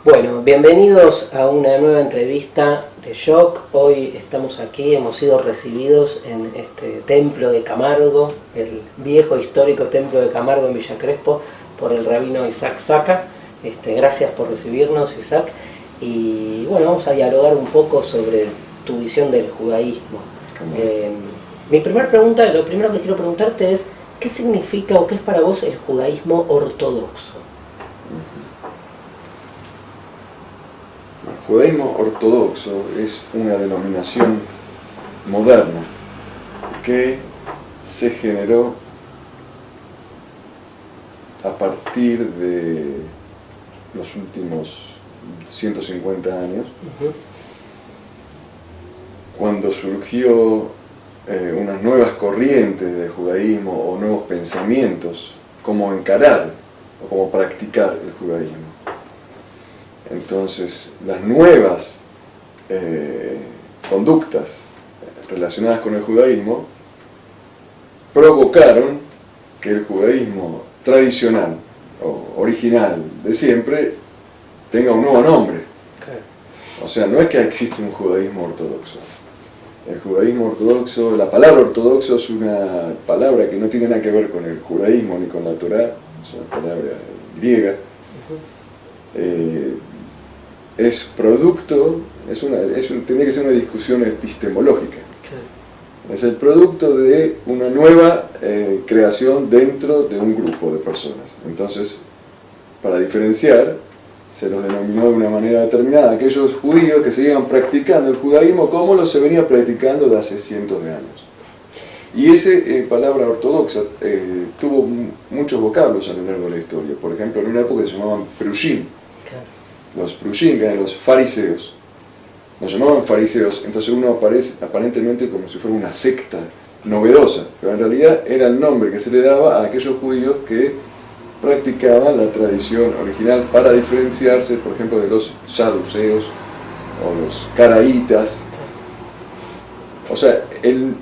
Bueno, bienvenidos a una nueva entrevista de Shock. Hoy estamos aquí, hemos sido recibidos en este templo de Camargo, el viejo histórico templo de Camargo en Villa Crespo, por el rabino Isaac Saka. Gracias por recibirnos, Isaac. Y bueno, vamos a dialogar un poco sobre tu visión del judaísmo. Mi primera pregunta, lo primero que quiero preguntarte es, ¿qué significa o qué es para vos el judaísmo ortodoxo? El judaísmo ortodoxo es una denominación moderna que se generó a partir de los últimos 150 años, cuando surgió unas nuevas corrientes del judaísmo o nuevos pensamientos, cómo encarar o cómo practicar el judaísmo. Entonces, las nuevas conductas relacionadas con el judaísmo provocaron que el judaísmo tradicional o original de siempre tenga un nuevo nombre. O sea, no es que existe un judaísmo ortodoxo. El judaísmo ortodoxo, la palabra ortodoxo es una palabra que no tiene nada que ver con el judaísmo ni con la Torá, es una palabra griega. Es producto, tendría que ser una discusión epistemológica. Es el producto de una nueva creación dentro de un grupo de personas. Entonces, para diferenciar, se los denominó de una manera determinada aquellos judíos que seguían practicando el judaísmo como lo se venía practicando de hace cientos de años. Y esa palabra ortodoxa tuvo muchos vocablos a lo largo de la historia. Por ejemplo, en una época se llamaban prushim. Los prushim, que eran los fariseos. Nos llamaban fariseos, entonces uno aparece aparentemente como si fuera una secta novedosa, pero en realidad era el nombre que se le daba a aquellos judíos que practicaban la tradición original para diferenciarse, por ejemplo, de los saduceos o los caraítas. O sea, el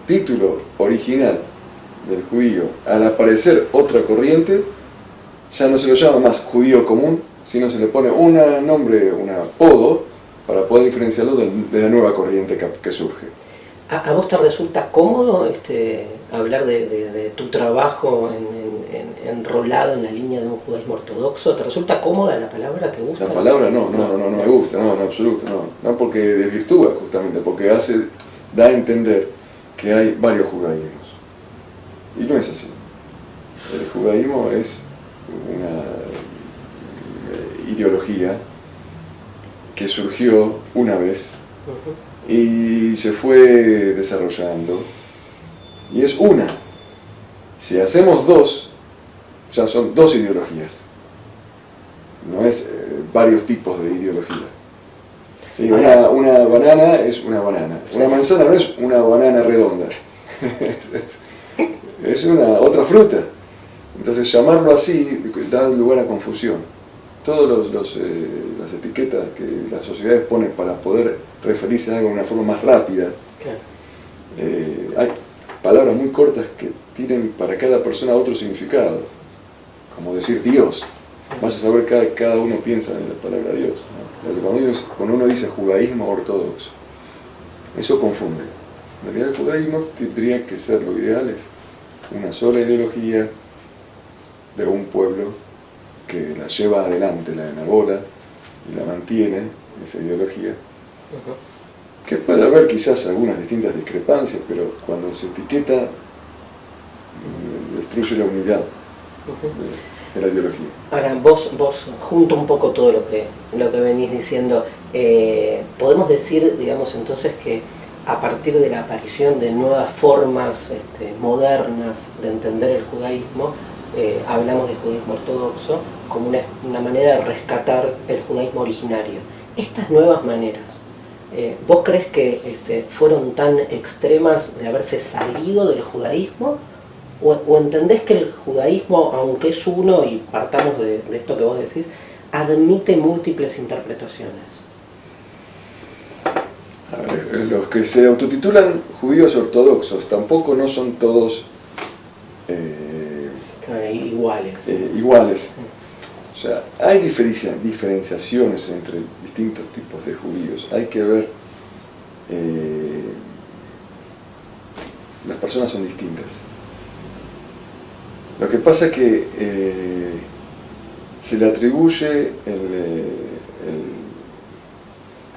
título original del judío, al aparecer otra corriente, ya no se lo llama más judío común, sino se le pone un nombre, un apodo, para poder diferenciarlo de la nueva corriente que surge. ¿A vos te resulta cómodo hablar de tu trabajo enrolado en la línea de un judaísmo ortodoxo? ¿Te resulta cómoda la palabra? ¿Te gusta? La palabra no me gusta, no, en absoluto, no, porque desvirtúa justamente, porque da a entender que hay varios judaísmos. Y no es así. El judaísmo es una ideología que surgió una vez y se fue desarrollando, y es una. Si hacemos dos, ya son dos ideologías, no es varios tipos de ideología. ¿Sí? Una banana es una banana, una manzana no es una banana redonda, es una otra fruta. Entonces llamarlo así da lugar a confusión. Todas las etiquetas que las sociedades ponen para poder referirse a algo de una forma más rápida. Hay palabras muy cortas que tienen para cada persona otro significado, como decir Dios. Vas a saber cada uno piensa en la palabra Dios, ¿no? Cuando uno dice judaísmo ortodoxo, eso confunde. En realidad el judaísmo tendría que ser, lo ideal es una sola ideología de un pueblo que la lleva adelante, la enarbola y la mantiene, esa ideología. Que puede haber quizás algunas distintas discrepancias, pero cuando se etiqueta destruye la unidad de la ideología. Ahora, vos junto un poco todo lo que venís diciendo, podemos decir, digamos, entonces que a partir de la aparición de nuevas formas modernas de entender el judaísmo, hablamos de judaísmo ortodoxo como una manera de rescatar el judaísmo originario. Estas nuevas maneras, ¿vos crees que fueron tan extremas de haberse salido del judaísmo? ¿O entendés que el judaísmo, aunque es uno, y partamos de esto que vos decís, admite múltiples interpretaciones? A ver, los que se autotitulan judíos ortodoxos tampoco no son todos Iguales. Iguales. sea, hay diferenciaciones entre distintos tipos de judíos. Hay que ver, las personas son distintas. Lo que pasa es que se le atribuye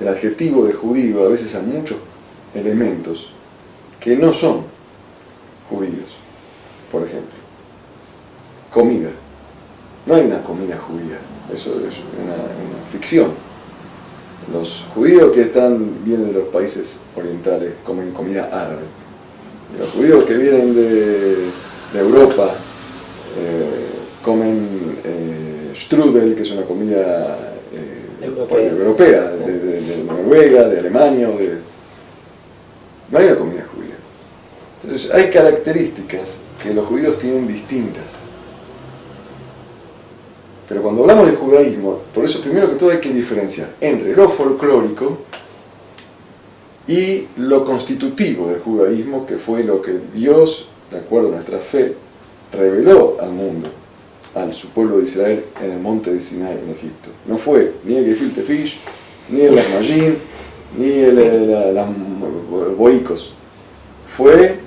el adjetivo de judío a veces a muchos elementos que no son judíos. Por ejemplo, comida. No hay una comida judía, eso es una ficción. Los judíos que vienen de los países orientales comen comida árabe. Y los judíos que vienen de Europa comen strudel, que es una comida europea de Noruega, de Alemania. No hay una comida judía. Entonces hay características que los judíos tienen distintas. Pero cuando hablamos de judaísmo, por eso primero que todo hay que diferenciar entre lo folclórico y lo constitutivo del judaísmo, que fue lo que Dios, de acuerdo a nuestra fe, reveló al mundo, a su pueblo de Israel en el monte de Sinai en Egipto. No fue ni el gefilte fish, ni el asmajin, ni los boicos. Fue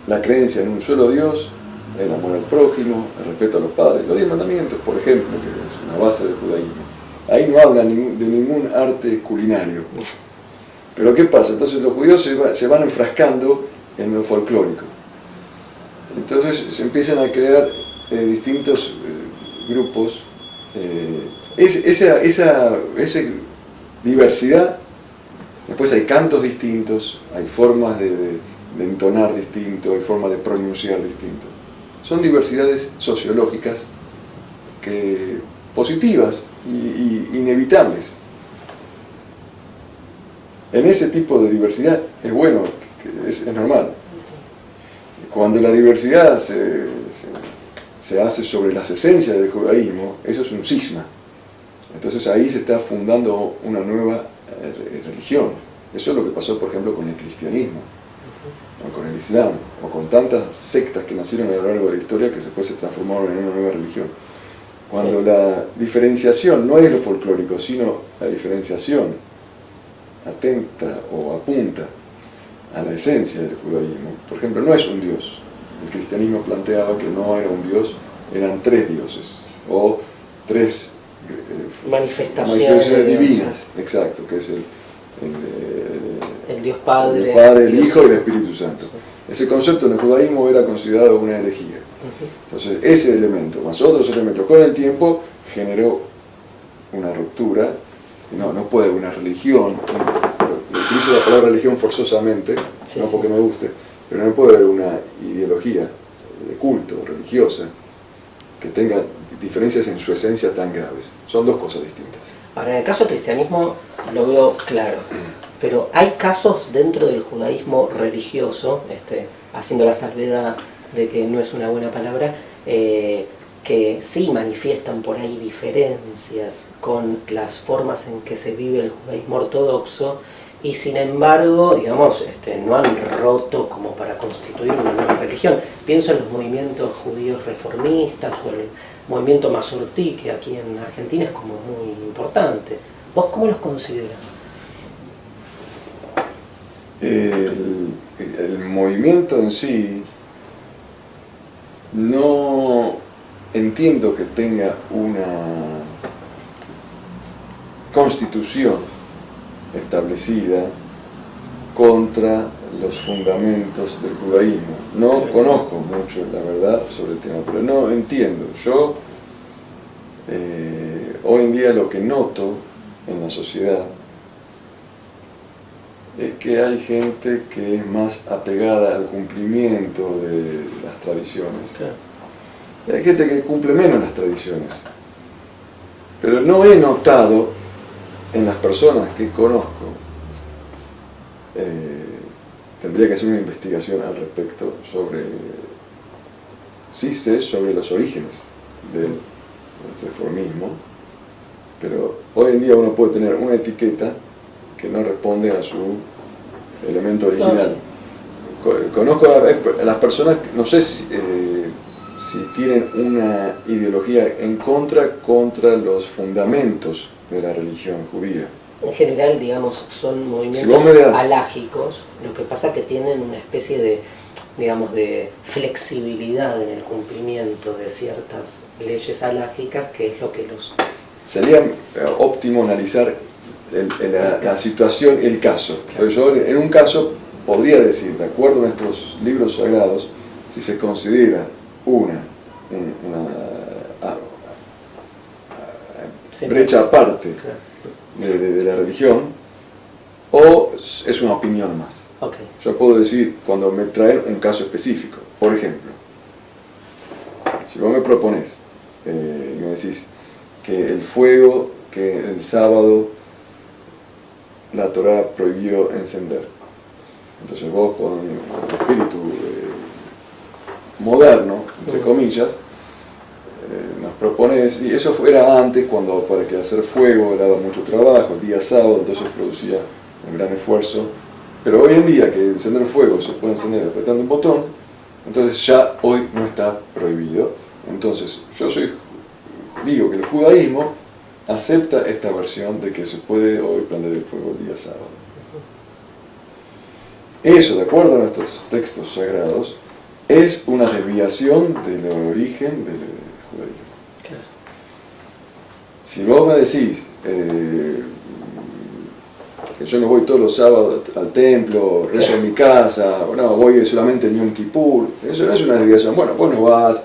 la creencia en un solo Dios, el amor al prójimo, el respeto a los padres, los 10 mandamientos, por ejemplo, que es una base del judaísmo. Ahí no habla de ningún arte culinario. Pero ¿qué pasa? Entonces los judíos se van enfrascando en lo folclórico. Entonces se empiezan a crear distintos grupos. Esa diversidad, después hay cantos distintos, hay formas de entonar distinto, hay formas de pronunciar distinto. Son diversidades sociológicas positivas y inevitables. En ese tipo de diversidad es bueno, es normal. Cuando la diversidad se hace sobre las esencias del judaísmo, eso es un cisma. Entonces ahí se está fundando una nueva religión. Eso es lo que pasó, por ejemplo, con el cristianismo, o con el islam, o con tantas sectas que nacieron a lo largo de la historia que después se transformaron en una nueva religión. Cuando la diferenciación no es lo folclórico, sino la diferenciación atenta o apunta a la esencia del judaísmo. Por ejemplo, no es un dios. El cristianismo planteaba que no era un dios, eran 3 dioses, o 3 manifestaciones divinas, exacto, que es el Dios Padre, el Hijo y el Espíritu Santo. Ese concepto en el judaísmo era considerado una herejía. Entonces, ese elemento, más otros elementos, con el tiempo generó una ruptura. No puede una religión, utilizo la palabra religión forzosamente, no porque me guste, pero no puede haber una ideología de culto, religiosa, que tenga diferencias en su esencia tan graves. Son dos cosas distintas. Ahora, en el caso del cristianismo lo veo claro, pero hay casos dentro del judaísmo religioso, haciendo la salvedad de que no es una buena palabra, que sí manifiestan por ahí diferencias con las formas en que se vive el judaísmo ortodoxo, y sin embargo, digamos, no han roto como para constituir una nueva religión. Pienso en los movimientos judíos reformistas o el movimiento masortí, que aquí en Argentina es como muy importante. ¿Vos cómo los consideras? El movimiento en sí no entiendo que tenga una constitución establecida contra los fundamentos del judaísmo. No conozco mucho, la verdad, sobre el tema, pero no entiendo. Yo hoy en día lo que noto en la sociedad es que hay gente que es más apegada al cumplimiento de las tradiciones. Claro. Y hay gente que cumple menos las tradiciones. Pero no he notado en las personas que conozco, tendría que hacer una investigación al respecto sobre, sí sé sobre los orígenes del reformismo, pero hoy en día uno puede tener una etiqueta que no responde a su elemento original. Conozco a las personas, no sé si si tienen una ideología contra los fundamentos de la religión judía. En general, digamos, son movimientos alágicos, lo que pasa es que tienen una especie de, digamos, de flexibilidad en el cumplimiento de ciertas leyes alágicas, que es lo que los... Sería óptimo analizar la situación, el caso. Pero yo en un caso podría decir, de acuerdo a nuestros libros sagrados, si se considera una brecha aparte de la religión, o es una opinión más. Okay. Yo puedo decir, cuando me traen un caso específico, por ejemplo, si vos me propones y me decís que el fuego que el sábado la Torá prohibió encender, entonces vos con el espíritu moderno, entre comillas, nos propones, y eso era antes, cuando para que hacer fuego daba mucho trabajo, el día sábado, entonces producía un gran esfuerzo, pero hoy en día que encender fuego se puede encender apretando un botón, entonces ya hoy no está prohibido. Entonces yo digo que el judaísmo acepta esta versión de que se puede hoy prender el fuego el día sábado. Eso, de acuerdo a nuestros textos sagrados, es una desviación del origen del judaísmo. Claro. Si vos me decís que yo no voy todos los sábados al templo, rezo en mi casa, no, voy solamente en Yom Kippur, eso no es una desviación. Bueno, vos no vas,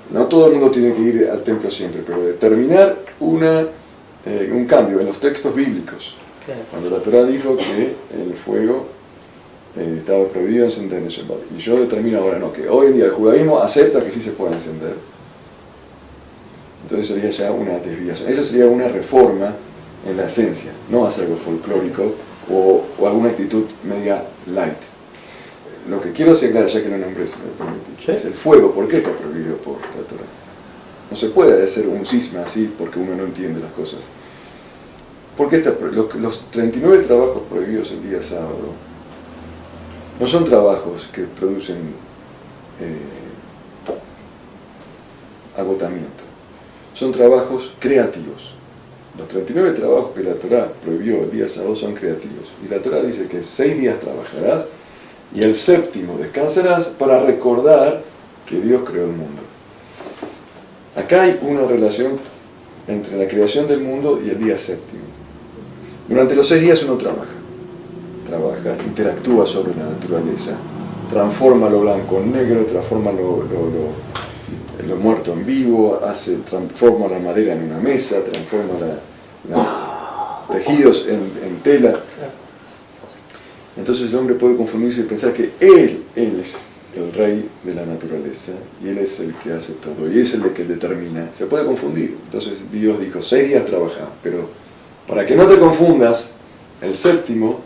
no todo el mundo tiene que ir al templo siempre, pero determinar un cambio en los textos bíblicos. Claro. Cuando la Torá dijo que el fuego estaba prohibido encender en el Shabbat, y yo determino ahora no, que hoy en día el judaísmo acepta que sí se puede encender, entonces sería ya una desviación. Eso sería una reforma en la esencia, no hacer algo folclórico o alguna actitud media light. Lo que quiero aclarar, ya que lo nombré, si me permitís, es el fuego. ¿Por qué está prohibido por la Torá? No se puede hacer un cisma así porque uno no entiende las cosas. ¿Por qué está prohibido? Los 39 trabajos prohibidos el día sábado no son trabajos que producen agotamiento, son trabajos creativos. Los 39 trabajos que la Torá prohibió el día sábado son creativos. Y la Torá dice que 6 días trabajarás y el séptimo descansarás para recordar que Dios creó el mundo. Acá hay una relación entre la creación del mundo y el día séptimo. Durante los 6 días uno trabaja, interactúa sobre la naturaleza, transforma lo blanco en negro, transforma lo muerto en vivo, transforma la madera en una mesa, transforma los tejidos en tela. Entonces el hombre puede confundirse y pensar que él es el rey de la naturaleza y él es el que hace todo y es el que determina. Se puede confundir. Entonces Dios dijo 6 días trabaja, pero para que no te confundas, el séptimo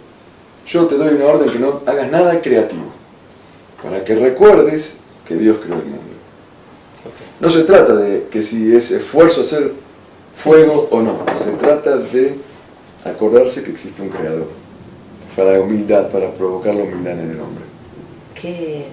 yo te doy una orden que no hagas nada creativo, para que recuerdes que Dios creó el mundo. No se trata de que si es esfuerzo hacer fuego o no, se trata de acordarse que existe un creador, para humildad, para provocar la humildad en el hombre. ¿Qué